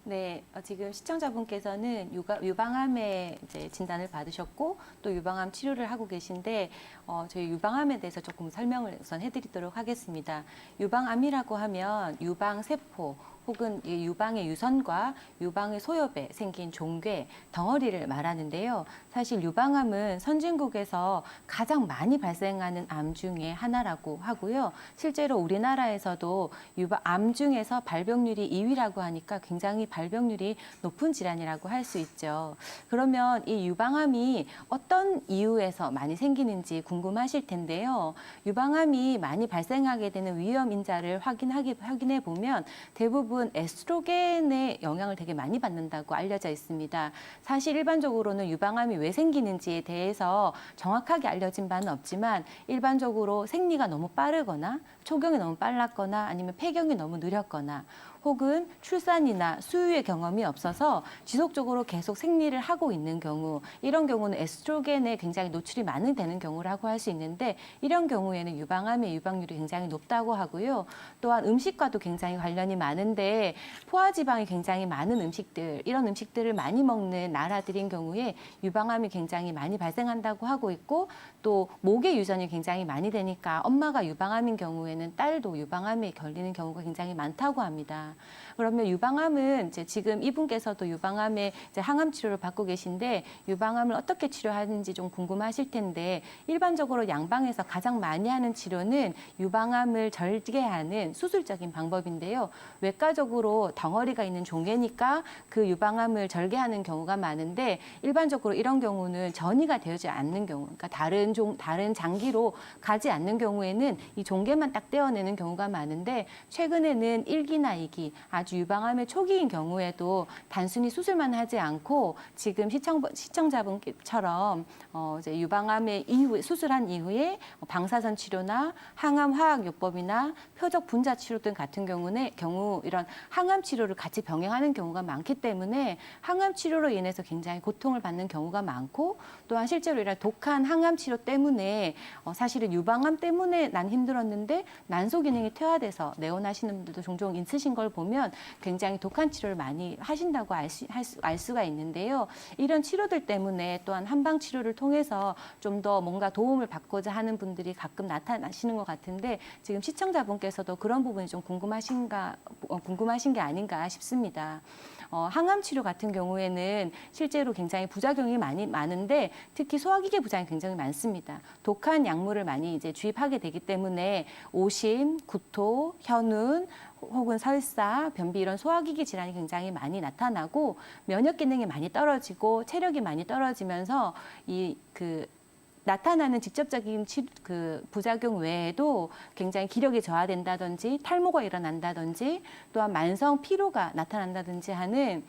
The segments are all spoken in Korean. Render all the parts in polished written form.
네, 지금 시청자분께서는 유방암에 이제 진단을 받으셨고 또 유방암 치료를 하고 계신데 저희 유방암에 대해서 조금 설명을 우선 해드리도록 하겠습니다. 유방암이라고 하면 유방세포 혹은 이 유방의 유선과 유방의 소엽에 생긴 종괴, 덩어리를 말하는데요. 사실 유방암은 선진국에서 가장 많이 발생하는 암 중에 하나라고 하고요. 실제로 우리나라에서도 암 중에서 발병률이 2위라고 하니까 굉장히 발병률이 높은 질환이라고 할 수 있죠. 그러면 이 유방암이 어떤 이유에서 많이 생기는지 궁금하실 텐데요. 유방암이 많이 발생하게 되는 위험 인자를 확인해 보면 대부분 에스트로겐의 영향을 되게 많이 받는다고 알려져 있습니다. 사실 일반적으로는 유방암이 왜 생기는지에 대해서 정확하게 알려진 바는 없지만 일반적으로 생리가 너무 빠르거나 초경이 너무 빨랐거나 아니면 폐경이 너무 느렸거나 혹은 출산이나 수유의 경험이 없어서 지속적으로 계속 생리를 하고 있는 경우, 이런 경우는 에스트로겐에 굉장히 노출이 많이 되는 경우라고 할 수 있는데 이런 경우에는 유방암의 유방률이 굉장히 높다고 하고요. 또한 음식과도 굉장히 관련이 많은데 포화지방이 굉장히 많은 음식들, 이런 음식들을 많이 먹는 나라들인 경우에 유방암이 굉장히 많이 발생한다고 하고 있고 또 목의 유전이 굉장히 많이 되니까 엄마가 유방암인 경우에는 딸도 유방암에 걸리는 경우가 굉장히 많다고 합니다. 그러면 유방암은 이제 지금 이분께서도 유방암에 이제 항암 치료를 받고 계신데 유방암을 어떻게 치료하는지 좀 궁금하실 텐데 일반적으로 양방에서 가장 많이 하는 치료는 유방암을 절개하는 수술적인 방법인데요. 외과적으로 덩어리가 있는 종괴니까 그 유방암을 절개하는 경우가 많은데 일반적으로 이런 경우는 전이가 되지 않는 경우, 그러니까 다른 장기로 가지 않는 경우에는 이 종괴만 딱 떼어내는 경우가 많은데 최근에는 1기나 2기 아주 유방암의 초기인 경우에도 단순히 수술만 하지 않고 지금 시청자분처럼 이제 유방암의 이후 수술한 이후에 방사선 치료나 항암 화학요법이나 표적 분자 치료 등 같은 경우 이런 항암 치료를 같이 병행하는 경우가 많기 때문에 항암 치료로 인해서 굉장히 고통을 받는 경우가 많고 또한 실제로 이런 독한 항암 치료 때문에 사실은 유방암 때문에 난 힘들었는데 난소 기능이 퇴화돼서 내원하시는 분들도 종종 있으신 걸 보면 굉장히 독한 치료를 많이 하신다고 알 수가 있는데요. 이런 치료들 때문에 또한 한방 치료를 통해서 좀 더 뭔가 도움을 받고자 하는 분들이 가끔 나타나시는 것 같은데 지금 시청자분께서도 그런 부분이 좀 궁금하신 게 아닌가 싶습니다. 항암 치료 같은 경우에는 실제로 굉장히 부작용이 많은데 특히 소화기계 부작용이 굉장히 많습니다. 독한 약물을 많이 이제 주입하게 되기 때문에 오심, 구토, 현운, 혹은 설사, 변비 이런 소화기계 질환이 굉장히 많이 나타나고 면역 기능이 많이 떨어지고 체력이 많이 떨어지면서 나타나는 직접적인 부작용 외에도 굉장히 기력이 저하된다든지 탈모가 일어난다든지 또한 만성 피로가 나타난다든지 하는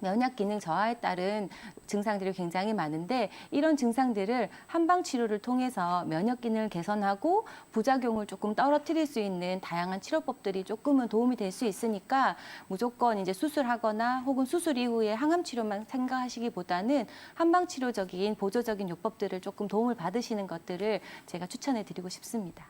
면역 기능 저하에 따른 증상들이 굉장히 많은데 이런 증상들을 한방 치료를 통해서 면역 기능을 개선하고 부작용을 조금 떨어뜨릴 수 있는 다양한 치료법들이 조금은 도움이 될 수 있으니까 무조건 이제 수술하거나 혹은 수술 이후에 항암 치료만 생각하시기보다는 한방 치료적인 보조적인 요법들을 조금 도움을 받으시는 것들을 제가 추천해 드리고 싶습니다.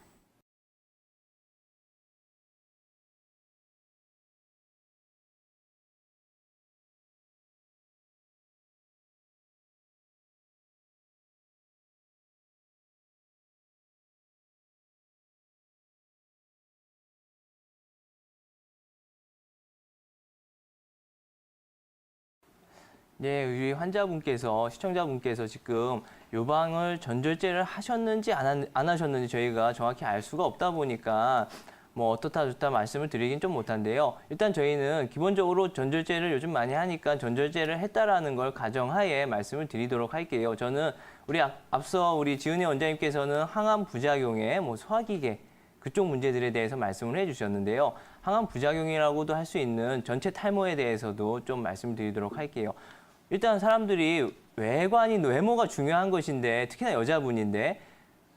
네, 우리 환자분께서, 시청자분께서 지금 유방을 전절제를 하셨는지 안 하셨는지 저희가 정확히 알 수가 없다 보니까 뭐 어떻다 좋다 말씀을 드리긴 좀 못한데요. 일단 저희는 기본적으로 전절제를 요즘 많이 하니까 전절제를 했다라는 걸 가정하에 말씀을 드리도록 할게요. 저는 앞서 우리 지은혜 원장님께서는 항암 부작용에 뭐 소화기계 그쪽 문제들에 대해서 말씀을 해주셨는데요. 항암 부작용이라고도 할 수 있는 전체 탈모에 대해서도 좀 말씀드리도록 할게요. 일단 사람들이 외모가 중요한 것인데 특히나 여자분인데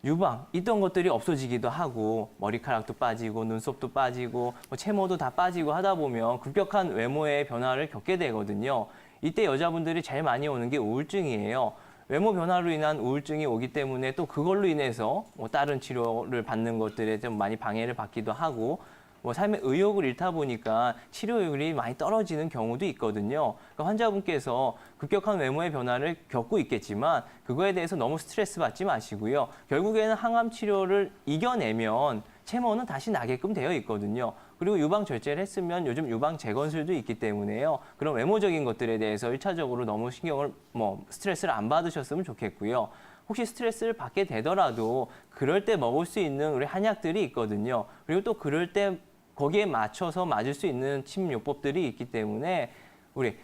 유방 있던 것들이 없어지기도 하고 머리카락도 빠지고 눈썹도 빠지고 뭐 채모도 다 빠지고 하다 보면 급격한 외모의 변화를 겪게 되거든요. 이때 여자분들이 제일 많이 오는 게 우울증이에요. 외모 변화로 인한 우울증이 오기 때문에 또 그걸로 인해서 뭐 다른 치료를 받는 것들에 좀 많이 방해를 받기도 하고 뭐 삶의 의욕을 잃다 보니까 치료율이 많이 떨어지는 경우도 있거든요. 그러니까 환자분께서 급격한 외모의 변화를 겪고 있겠지만 그거에 대해서 너무 스트레스 받지 마시고요. 결국에는 항암 치료를 이겨내면 채모는 다시 나게끔 되어 있거든요. 그리고 유방 절제를 했으면 요즘 유방 재건술도 있기 때문에요. 그런 외모적인 것들에 대해서 1차적으로 너무 스트레스를 안 받으셨으면 좋겠고요. 혹시 스트레스를 받게 되더라도 그럴 때 먹을 수 있는 우리 한약들이 있거든요. 그리고 또 그럴 때 거기에 맞춰서 맞을 수 있는 침요법들이 있기 때문에 우리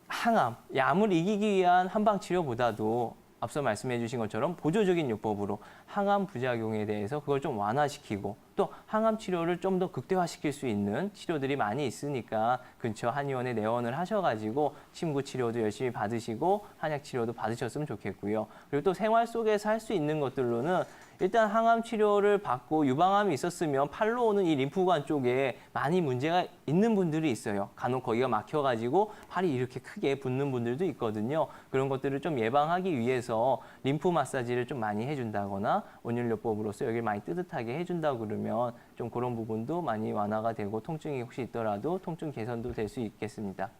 항암, 암을 이기기 위한 한방 치료보다도 앞서 말씀해 주신 것처럼 보조적인 요법으로 항암 부작용에 대해서 그걸 좀 완화시키고 또 항암 치료를 좀 더 극대화시킬 수 있는 치료들이 많이 있으니까 근처 한의원에 내원을 하셔가지고 침구 치료도 열심히 받으시고 한약 치료도 받으셨으면 좋겠고요. 그리고 또 생활 속에서 할 수 있는 것들로는 일단 항암 치료를 받고 유방암이 있었으면 팔로 오는 이 림프관 쪽에 많이 문제가 있는 분들이 있어요. 간혹 거기가 막혀가지고 팔이 이렇게 크게 붓는 분들도 있거든요. 그런 것들을 좀 예방하기 위해서 림프 마사지를 좀 많이 해준다거나 온율요법으로서 여기를 많이 뜨뜻하게 해준다고 그러면 좀 그런 부분도 많이 완화가 되고 통증이 혹시 있더라도 통증 개선도 될 수 있겠습니다.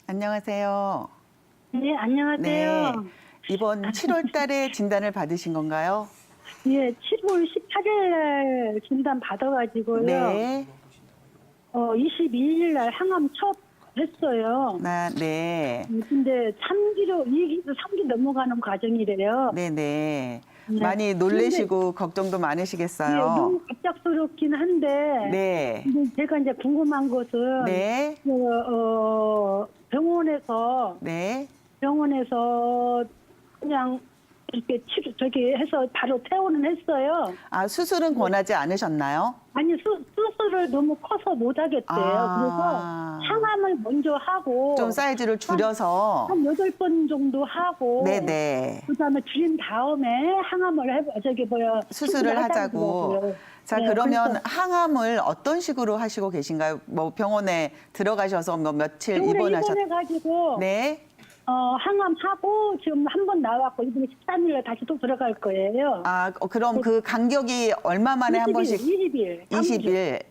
안녕하세요. 네, 안녕하세요. 네. 이번 7월 달에 진단을 받으신 건가요? 예, 7월 18일 날 진단 받아가지고요. 네. 22일 날 항암 첫 했어요. 네. 근데 3기 넘어가는 과정이래요. 네네. 네. 많이 놀래시고 걱정도 예, 많으시겠어요. 너무 갑작스럽긴 한데. 네. 근데 제가 이제 궁금한 것은. 네. 병원에서 네. 그냥 이렇게 해서 바로 퇴원은 했어요. 아, 수술은 권하지 않으셨나요? 아니 수술을 너무 커서 못 하겠대요. 아. 그래서 항암을 먼저 하고 좀 사이즈를 줄여서. 한 8번 정도 하고 네네. 그다음에 줄인 다음에 항암을 수술을 하자고. 하더라고요. 자, 네, 그러면 그래서 항암을 어떤 식으로 하시고 계신가요? 뭐 병원에 들어가셔서 뭐 며칠 입원해가지고 네. 항암하고 지금 한 번 나왔고 이번에 13일에 다시 또 들어갈 거예요. 아, 그럼 그 간격이 얼마 만에 한 번씩? 20일. 20일.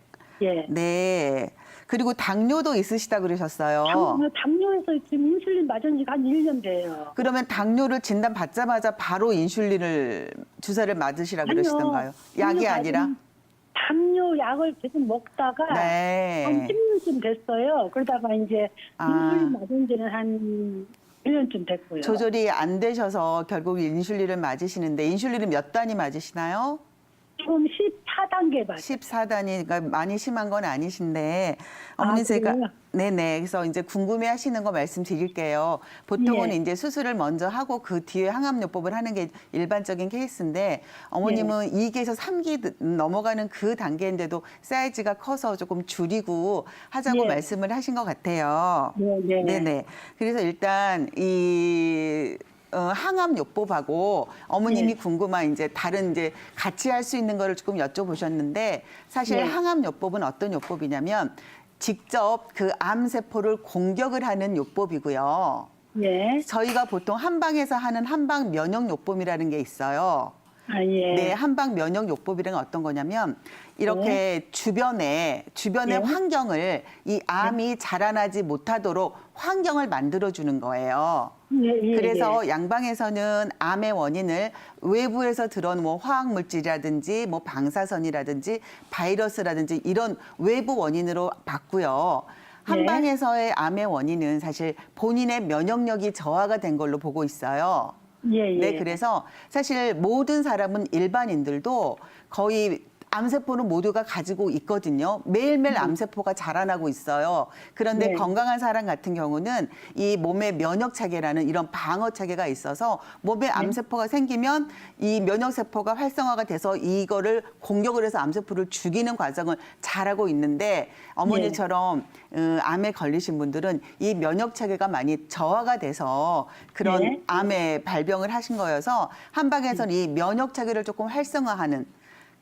예. 네. 그리고 당뇨도 있으시다 그러셨어요. 당뇨에서 지금 인슐린 맞은 지가 한 1년 돼요. 그러면 당뇨를 진단 받자마자 바로 인슐린을 주사를 맞으시라 그러시던가요? 약이 아니라? 당뇨 약을 계속 먹다가 네. 한 10년쯤 됐어요. 그러다가 이제 아. 인슐린 맞은 지는 한 1년쯤 됐고요. 조절이 안 되셔서 결국 인슐린을 맞으시는데 인슐린은 몇 단위 맞으시나요? 지금 14단계 맞아요. 14단위, 그러니까 많이 심한 건 아니신데 어머니 아, 제가 그래요? 네네. 그래서 이제 궁금해하시는 거 말씀드릴게요. 보통은 예. 이제 수술을 먼저 하고 그 뒤에 항암요법을 하는 게 일반적인 케이스인데 어머님은 2기에서 3기 넘어가는 그 단계인데도 사이즈가 커서 조금 줄이고 하자고 예. 말씀을 하신 것 같아요. 네. 네네. 그래서 일단 이 항암요법하고 어머님이 네. 궁금한 이제 다른 이제 같이 할 수 있는 거를 조금 여쭤보셨는데 사실 네. 항암요법은 어떤 요법이냐면 직접 그 암세포를 공격을 하는 요법이고요. 예. 저희가 보통 한방에서 하는 한방 면역요법이라는 게 있어요. 아, 예. 네, 한방 면역요법이란 어떤 거냐면 이렇게 주변에 네. 환경을 이 암이 자라나지 못하도록 환경을 만들어주는 거예요. 예. 그래서 양방에서는 암의 원인을 외부에서 들어온 뭐 화학물질이라든지 뭐 방사선이라든지 바이러스라든지 이런 외부 원인으로 봤고요. 한방에서의 암의 원인은 사실 본인의 면역력이 저하가 된 걸로 보고 있어요. 예. 네, 그래서 사실 모든 사람은 일반인들도 거의 암세포는 모두가 가지고 있거든요. 매일매일 암세포가 자라나고 있어요. 그런데 네. 건강한 사람 같은 경우는 이 몸에 면역 체계라는 이런 방어 체계가 있어서 몸에 암세포가 생기면 이 면역 세포가 활성화가 돼서 이거를 공격을 해서 암세포를 죽이는 과정을 잘하고 있는데 어머니처럼 암에 걸리신 분들은 이 면역 체계가 많이 저하가 돼서 그런 네. 암에 발병을 하신 거여서 한방에서는 이 면역 체계를 조금 활성화하는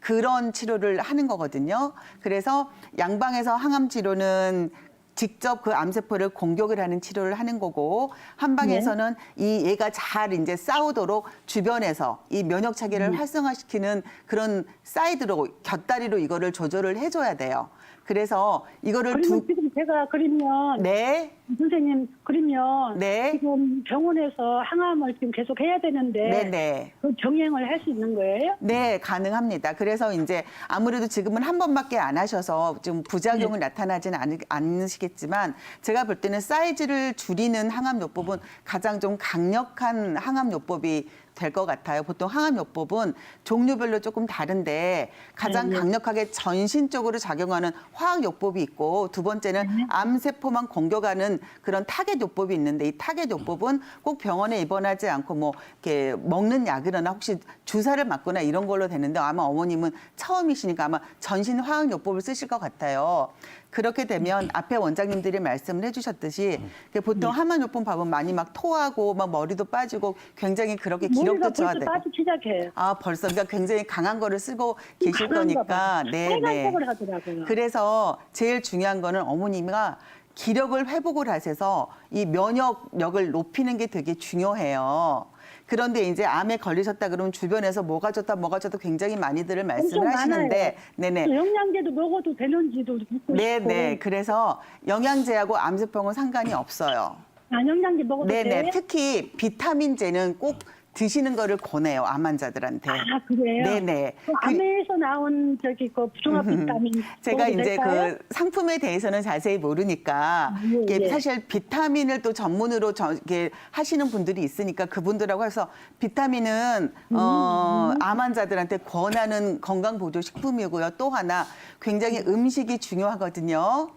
그런 치료를 하는 거거든요. 그래서 양방에서 항암 치료는 직접 그 암세포를 공격을 하는 치료를 하는 거고 한방에서는 이 얘가 잘 이제 싸우도록 주변에서 이 면역 체계를 활성화시키는 그런 사이드로 곁다리로 이거를 조절을 해줘야 돼요. 그래서 이거를 그러면 지금 제가 그러면 네. 선생님 그러면 네. 지금 병원에서 항암을 지금 계속 해야 되는데 네네. 그 병행을 할 수 있는 거예요? 네, 가능합니다. 그래서 이제 아무래도 지금은 한 번밖에 안 하셔서 좀 부작용은 나타나지는 않으시겠지만 제가 볼 때는 사이즈를 줄이는 항암요법은 가장 좀 강력한 항암요법이 될 것 같아요. 보통 항암요법은 종류별로 조금 다른데 가장 네, 네. 강력하게 전신적으로 작용하는 화학요법이 있고 두 번째는 암세포만 공격하는 그런 타겟요법이 있는데 이 타겟요법은 꼭 병원에 입원하지 않고 뭐 이렇게 먹는 약이거나 혹시 주사를 맞거나 이런 걸로 되는데 아마 어머님은 처음이시니까 아마 전신 화학요법을 쓰실 것 같아요. 그렇게 되면 앞에 원장님들이 말씀을 해주셨듯이 보통 항암요법 밥은 많이 막 토하고 막 머리도 빠지고 굉장히 그렇게 머리가 기력도 벌써 저하되고 빠지기 시작해요. 아 벌써 그러니까 굉장히 강한 거를 쓰고 계실 강한가 거니까 봐요. 빨간색을 하더라고요. 그래서 제일 중요한 거는 어머님이가 기력을 회복을 하셔서 이 면역력을 높이는 게 되게 중요해요. 그런데 이제 암에 걸리셨다 그러면 주변에서 뭐가 좋다 굉장히 많이들 말씀을 엄청 하시는데 네네. 또 영양제도 먹어도 되는지도 묻고 네네. 싶고. 그래서 영양제하고 암세포는 상관이 없어요. 아, 영양제 먹어도 네네. 돼요? 특히 비타민제는 꼭 드시는 거를 권해요. 암 환자들한테. 아, 그래요? 네네. 그 암에서 나온 저기 그 종합 비타민 제가 먹어도 이제 될까요? 그 상품에 대해서는 자세히 모르니까 예, 이게 예. 사실 비타민을 또 전문으로 이렇게 하시는 분들이 있으니까 그분들하고 해서 비타민은 암 환자들한테 권하는 건강 보조 식품이고요. 또 하나 굉장히 음식이 중요하거든요.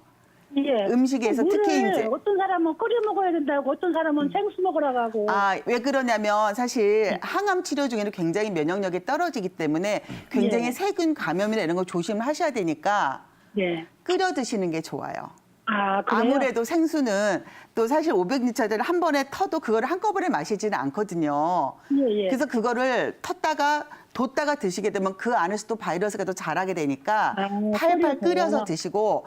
예. 음식에서 그 특히 물을 이제 어떤 사람은 끓여 먹어야 된다고 어떤 사람은 생수 먹으라고 하고. 아, 왜 그러냐면 사실 항암 치료 중에는 굉장히 면역력이 떨어지기 때문에 굉장히 예. 세균 감염이나 이런 거 조심하셔야 되니까 예. 끓여 드시는 게 좋아요. 아, 그래요? 아무래도 생수는 또 사실 500리터를 한 번에 터도 그거를 한꺼번에 마시지는 않거든요. 예, 예. 그래서 그거를 텄다가 뒀다가 드시게 되면 그 안에서 또 바이러스가 또 자라게 되니까 아, 팔팔 끓여서. 끓여서 드시고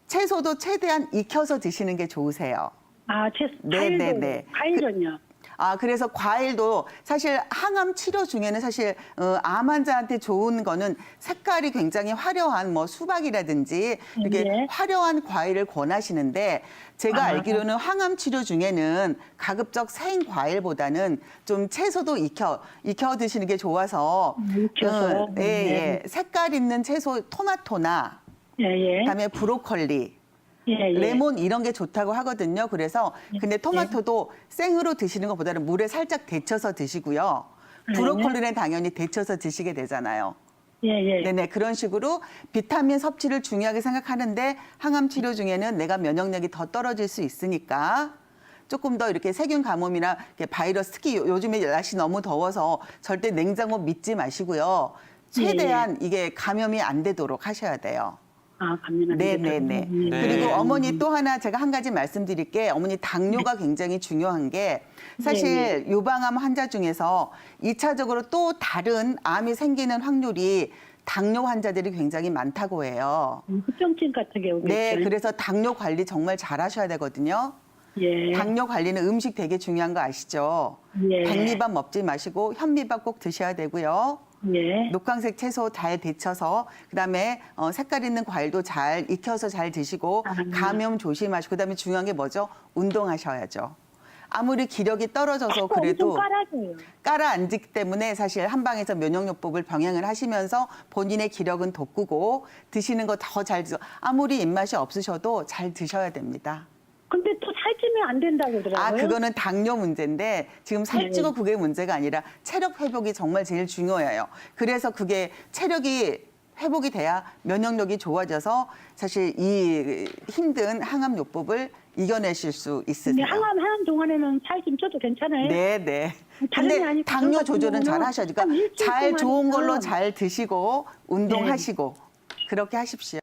채소도 최대한 익혀서 드시는 게 좋으세요. 아, 네, 네, 네. 과일은요? 아, 그래서 과일도 사실 항암 치료 중에는 사실 암 환자한테 좋은 거는 색깔이 굉장히 화려한 뭐 수박이라든지 이렇게 네. 화려한 과일을 권하시는데 제가 아. 알기로는 항암 치료 중에는 가급적 생 과일보다는 좀 채소도 익혀 드시는 게 좋아서 익혀서. 예, 예. 색깔 있는 채소 토마토나 예, 예. 그다음에 브로콜리 예, 예. 레몬 이런 게 좋다고 하거든요. 그래서 근데 토마토도 생으로 드시는 것보다는 물에 살짝 데쳐서 드시고요. 브로콜리는 당연히 데쳐서 드시게 되잖아요. 예, 예. 네네 그런 식으로 비타민 섭취를 중요하게 생각하는데 항암 치료 중에는 내가 면역력이 더 떨어질 수 있으니까 조금 더 이렇게 세균 감염이나 이렇게 바이러스 특히 요즘에 날씨 너무 더워서 절대 냉장고 믿지 마시고요. 최대한 이게 감염이 안 되도록 하셔야 돼요. 아, 감면 네네네. 네. 그리고 어머니 또 하나 제가 한 가지 말씀드릴게 어머니 당뇨가 굉장히 중요한 게 사실 유방암 환자 중에서 2차적으로 또 다른 암이 생기는 확률이 당뇨 환자들이 굉장히 많다고 해요. 흡병증 같은 게 오겠죠. 네, 그래서 당뇨 관리 정말 잘 하셔야 되거든요. 예. 당뇨 관리는 음식 되게 중요한 거 아시죠? 예. 백미밥 먹지 마시고 현미밥 꼭 드셔야 되고요. 예. 녹황색 채소 잘 데쳐서 그다음에 색깔 있는 과일도 잘 익혀서 잘 드시고 감염 조심하시고 그다음에 중요한 게 뭐죠? 운동하셔야죠. 아무리 기력이 떨어져서 그래도 깔아줘요. 깔아앉기 때문에 사실 한방에서 면역요법을 병행을 하시면서 본인의 기력은 돋구고 드시는 거 더 잘 드셔. 아무리 입맛이 없으셔도 잘 드셔야 됩니다. 근데 또 살찌면 안 된다고 그러더라고요. 아, 그거는 당뇨 문제인데 지금 살찌고 그게 문제가 아니라 체력 회복이 정말 제일 중요해요. 그래서 그게 체력이 회복이 돼야 면역력이 좋아져서 사실 이 힘든 항암요법을 이겨내실 수 근데 있으세요. 항암 동안에는 살 좀 쪄도 괜찮아요? 네, 네. 다른 게 근데 아니고 당뇨 그런 조절은 같은 잘 경우는 하셔야죠. 한 그러니까 일주일 잘 좋은 걸로 동안은 잘 드시고 운동하시고 그렇게 하십시오.